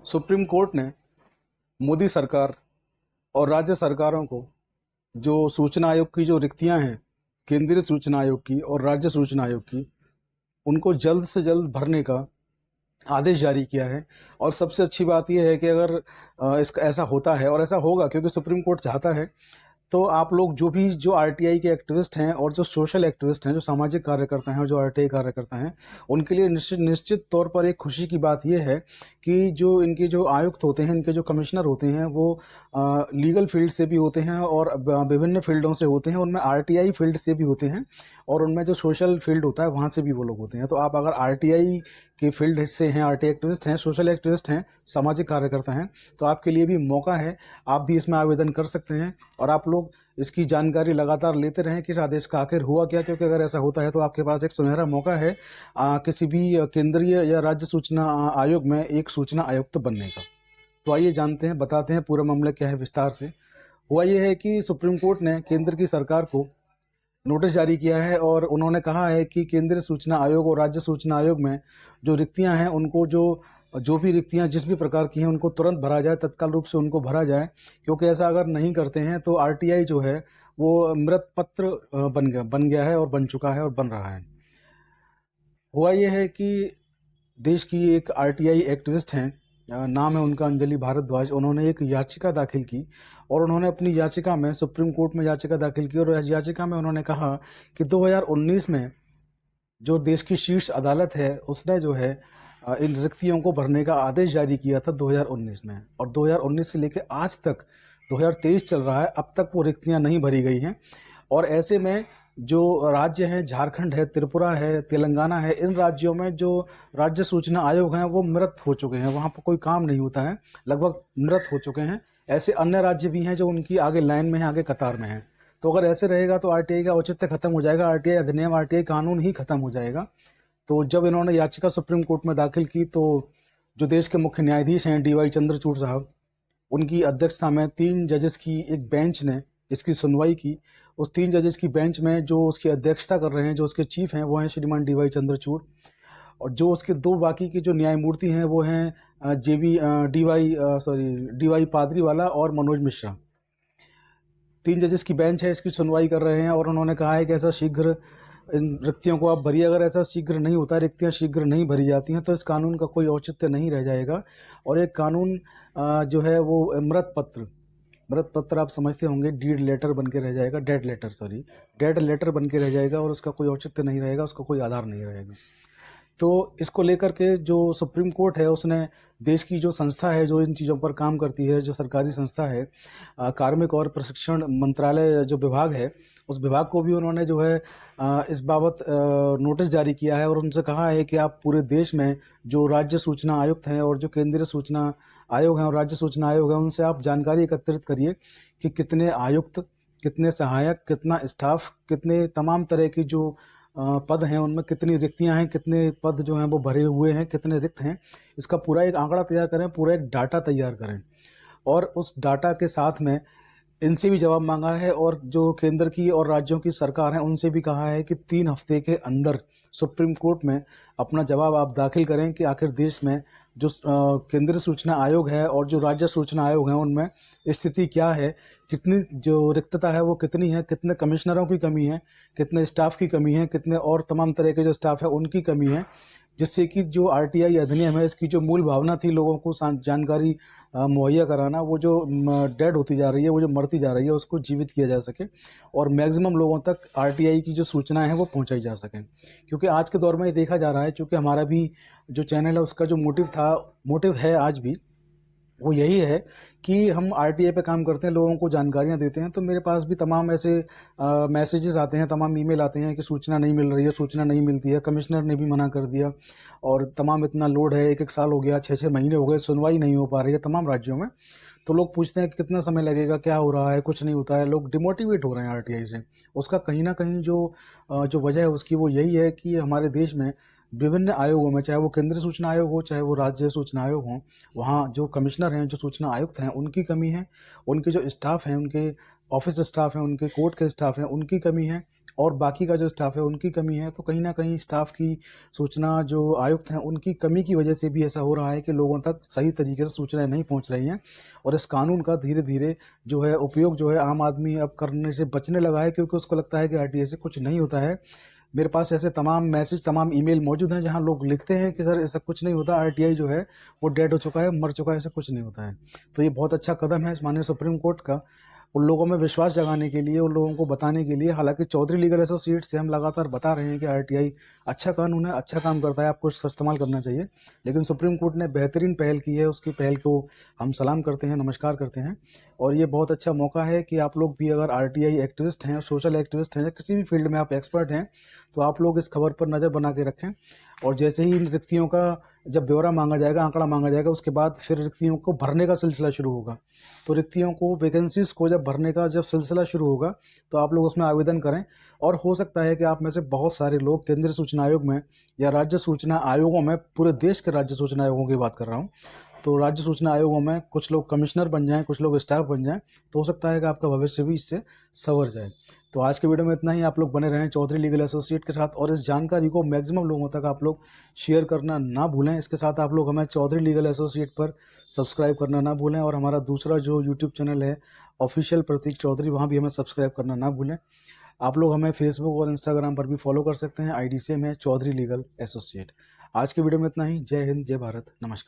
Supreme court ने मोदी सरकार और राज्य सरकारों को जो सूचना आयोग की जो रिक्तियां हैं, केंद्रीय सूचना आयोग की और राज्य सूचना आयोग की, उनको जल्द से जल्द भरने का आदेश जारी किया है। और सबसे अच्छी बात यह है कि अगर इसका ऐसा होता है और ऐसा होगा क्योंकि सुप्रीम कोर्ट चाहता है, तो आप लोग जो आरटीआई के एक्टिविस्ट हैं और जो सोशल एक्टिविस्ट हैं, जो सामाजिक कार्यकर्ता हैं और जो आरटीआई कार्यकर्ता हैं, उनके लिए निश्चित तौर पर एक खुशी की बात यह है कि जो इनके जो आयुक्त होते हैं, इनके जो कमिश्नर होते हैं, वो लीगल फील्ड से भी होते हैं और विभिन्न फील्डों से होते हैं। उनमें आरटीआई फील्ड से भी होते हैं और उनमें जो सोशल फील्ड होता है वहाँ से भी वो लोग होते हैं। तो आप अगर आरटीआई के फील्ड से हैं, आरटीआई एक्टिविस्ट हैं, सोशल एक्टिविस्ट हैं, सामाजिक कार्यकर्ता हैं, तो आपके लिए भी मौका है, आप भी इसमें आवेदन कर सकते हैं। और आप लोग इसकी जानकारी लगातार लेते रहें कि इस आदेश का आखिर हुआ क्या, क्योंकि अगर ऐसा होता है तो आपके पास एक सुनहरा मौका है किसी भी केंद्रीय या राज्य सूचना आयोग में एक सूचना आयुक्त बनने का। तो आइए जानते हैं, बताते हैं पूरा मामला क्या है विस्तार से। हुआ ये है कि सुप्रीम कोर्ट ने केंद्र की सरकार को नोटिस जारी किया है और उन्होंने कहा है कि केंद्रीय सूचना आयोग और राज्य सूचना आयोग में जो रिक्तियां हैं, उनको जो भी रिक्तियां जिस भी प्रकार की हैं, उनको तुरंत भरा जाए, तत्काल रूप से उनको भरा जाए। क्योंकि ऐसा अगर नहीं करते हैं तो आरटीआई जो है वो मृत पत्र बन गया है और बन चुका है और बन रहा है। हुआ ये है कि देश की एक आरटीआई एक्टिविस्ट हैं, नाम है उनका अंजलि भारद्वाज। उन्होंने एक याचिका दाखिल की और उन्होंने अपनी याचिका में सुप्रीम कोर्ट में याचिका दाखिल की और याचिका में उन्होंने कहा कि 2019 में जो देश की शीर्ष अदालत है, उसने जो है इन रिक्तियों को भरने का आदेश जारी किया था 2019 में, और 2019 से लेकर आज तक 2023 चल रहा है, अब तक वो रिक्तियां नहीं भरी गई हैं। और ऐसे में जो राज्य हैं, झारखंड है, त्रिपुरा है, तेलंगाना है, इन राज्यों में जो राज्य सूचना आयोग हैं वो मृत हो चुके हैं, वहाँ पर कोई काम नहीं होता है, लगभग मृत हो चुके हैं। ऐसे अन्य राज्य भी हैं जो उनकी आगे लाइन में हैं, आगे कतार में हैं। तो अगर ऐसे रहेगा तो आरटीआई का औचित्य खत्म हो जाएगा, आरटीआई अधिनियम, आरटीआई कानून ही खत्म हो जाएगा। तो जब इन्होंने याचिका सुप्रीम कोर्ट में दाखिल की तो जो देश के मुख्य न्यायाधीश हैं डीवाई चंद्रचूड़ साहब, उनकी अध्यक्षता में 3 जजेस की एक बेंच ने इसकी सुनवाई की। उस 3 जजेस की बेंच में जो उसकी अध्यक्षता कर रहे हैं, जो उसके चीफ हैं, वो हैं श्रीमान डीवाई चंद्रचूड़, और जो उसके 2 बाकी के जो न्यायमूर्ति हैं वो हैं डीवाई पादरीवाला और मनोज मिश्रा। 3 जजेस की बेंच है, इसकी सुनवाई कर रहे हैं और उन्होंने कहा है कि ऐसा शीघ्र इन रिक्तियों को आप भरिए। अगर ऐसा शीघ्र नहीं होता, रिक्तियां शीघ्र नहीं भरी जाती हैं, तो इस कानून का कोई औचित्य नहीं रह जाएगा। और एक कानून जो है वो मृत पत्र आप समझते होंगे, डीड लेटर बन के रह जाएगा, डेड लेटर बन के रह जाएगा और उसका कोई औचित्य नहीं रहेगा, उसका कोई आधार नहीं रहेगा। तो इसको लेकर के जो सुप्रीम कोर्ट है, उसने देश की जो संस्था है जो इन चीज़ों पर काम करती है, जो सरकारी संस्था है, कार्मिक और प्रशिक्षण मंत्रालय जो विभाग है, उस विभाग को भी उन्होंने जो है इस बाबत नोटिस जारी किया है और उनसे कहा है कि आप पूरे देश में जो राज्य सूचना आयुक्त हैं और जो केंद्रीय सूचना आयोग हैं और राज्य सूचना आयोग है, उनसे आप जानकारी एकत्रित करिए कि कितने आयुक्त, कितने सहायक, कितना स्टाफ, कितने तमाम तरह की जो पद हैं, उनमें कितनी रिक्तियां हैं, कितने पद जो हैं वो भरे हुए हैं, कितने रिक्त हैं। इसका पूरा एक आंकड़ा तैयार करें, पूरा एक डाटा तैयार करें और उस डाटा के साथ में इनसे भी जवाब मांगा है और जो केंद्र की और राज्यों की सरकार है उनसे भी कहा है कि 3 हफ्ते के अंदर सुप्रीम कोर्ट में अपना जवाब आप दाखिल करें कि आखिर देश में जो केंद्रीय सूचना आयोग है और जो राज्य सूचना आयोग है उनमें स्थिति क्या है, कितनी जो रिक्तता है वो कितनी है, कितने कमिश्नरों की कमी है, कितने स्टाफ की कमी है, कितने और तमाम तरह के जो स्टाफ है उनकी कमी है, जिससे कि जो आरटीआई अधिनियम है, इसकी जो मूल भावना थी लोगों को जानकारी मुहैया कराना, वो जो डेड होती जा रही है, वो जो मरती जा रही है, उसको जीवित किया जा सके और मैक्सिमम लोगों तक आरटीआई की जो सूचनाएं हैं वो पहुंचाई जा सकें। क्योंकि आज के दौर में ये देखा जा रहा है, क्योंकि हमारा भी जो चैनल है उसका जो मोटिव है आज भी वो यही है कि हम आरटीआई पे काम करते हैं, लोगों को जानकारियां देते हैं। तो मेरे पास भी तमाम ऐसे मैसेजेस आते हैं, तमाम ईमेल आते हैं कि सूचना नहीं मिल रही है, सूचना नहीं मिलती है, कमिश्नर ने भी मना कर दिया और तमाम इतना लोड है, 1 साल हो गया, 6 महीने हो गए, सुनवाई नहीं हो पा रही है तमाम राज्यों में। तो लोग पूछते हैं कि कितना समय लगेगा, क्या हो रहा है, कुछ नहीं होता है, लोग डिमोटिवेट हो रहे हैं आरटीआई से। उसका कहीं ना कहीं जो वजह है उसकी वो यही है कि हमारे देश में विभिन्न आयोगों में, चाहे वो केंद्रीय सूचना आयोग हो, चाहे वो राज्य सूचना आयोग हो, वहाँ जो कमिश्नर हैं, जो सूचना आयुक्त हैं, उनकी कमी है, उनके जो स्टाफ हैं, उनके ऑफिस स्टाफ हैं, उनके कोर्ट के स्टाफ हैं, उनकी कमी है और बाकी का जो स्टाफ है उनकी कमी है। तो कहीं ना कहीं स्टाफ की, सूचना जो आयुक्त हैं उनकी कमी की वजह से भी ऐसा हो रहा है कि लोगों तक सही तरीके से सूचनाएं नहीं पहुंच रही हैं, और इस कानून का धीरे धीरे जो है उपयोग जो है आम आदमी अब करने से बचने लगा है, क्योंकि उसको लगता है कि आरटीआई से कुछ नहीं होता है। मेरे पास ऐसे तमाम मैसेज, तमाम ईमेल मौजूद हैं जहां लोग लिखते हैं कि सर ऐसा कुछ नहीं होता, आरटीआई जो है वो डेड हो चुका है, मर चुका है, ऐसा कुछ नहीं होता है। तो ये बहुत अच्छा कदम है माननीय सुप्रीम कोर्ट का, उन लोगों में विश्वास जगाने के लिए, उन लोगों को बताने के लिए। हालांकि चौधरी लीगल एसोसिएट से हम लगातार बता रहे हैं कि आरटीआई अच्छा कानून है, अच्छा काम करता है, आपको इसका इस्तेमाल करना चाहिए, लेकिन सुप्रीम कोर्ट ने बेहतरीन पहल की है। उसकी पहल को हम सलाम करते हैं, नमस्कार करते हैं। और ये बहुत अच्छा मौका है कि आप लोग भी अगर आरटीआई एक्टिविस्ट हैं, सोशल एक्टिविस्ट हैं, या किसी भी फील्ड में आप एक्सपर्ट हैं, तो आप लोग इस खबर पर नज़र बना के रखें। और जैसे ही इन रिक्तियों का जब ब्यौरा मांगा जाएगा, आंकड़ा मांगा जाएगा, उसके बाद फिर रिक्तियों को भरने का सिलसिला शुरू होगा। तो रिक्तियों को, वैकेंसीज को जब भरने का जब सिलसिला शुरू होगा, तो आप लोग उसमें आवेदन करें। और हो सकता है कि आप में से बहुत सारे लोग केंद्रीय सूचना आयोग में या राज्य सूचना आयोगों में, पूरे देश के राज्य सूचना आयोगों की बात कर रहा हूँ, तो राज्य सूचना आयोगों में कुछ लोग कमिश्नर बन जाएं, कुछ लोग स्टाफ बन जाएं, तो हो सकता है कि आपका भविष्य भी इससे संवर जाए। तो आज के वीडियो में इतना ही। आप लोग बने रहें चौधरी लीगल एसोसिएट के साथ, और इस जानकारी को मैक्सिमम लोगों तक आप लोग शेयर करना ना भूलें। इसके साथ आप लोग हमें चौधरी लीगल एसोसिएट पर सब्सक्राइब करना ना भूलें, और हमारा दूसरा जो यूट्यूब चैनल है ऑफिशियल प्रतीक चौधरी, वहाँ भी हमें सब्सक्राइब करना ना भूलें। आप लोग हमें फेसबुक और इंस्टाग्राम पर भी फॉलो कर सकते हैं, आईडी सेम है चौधरी लीगल एसोसिएट। आज के वीडियो में इतना ही। जय हिंद, जय भारत, नमस्कार।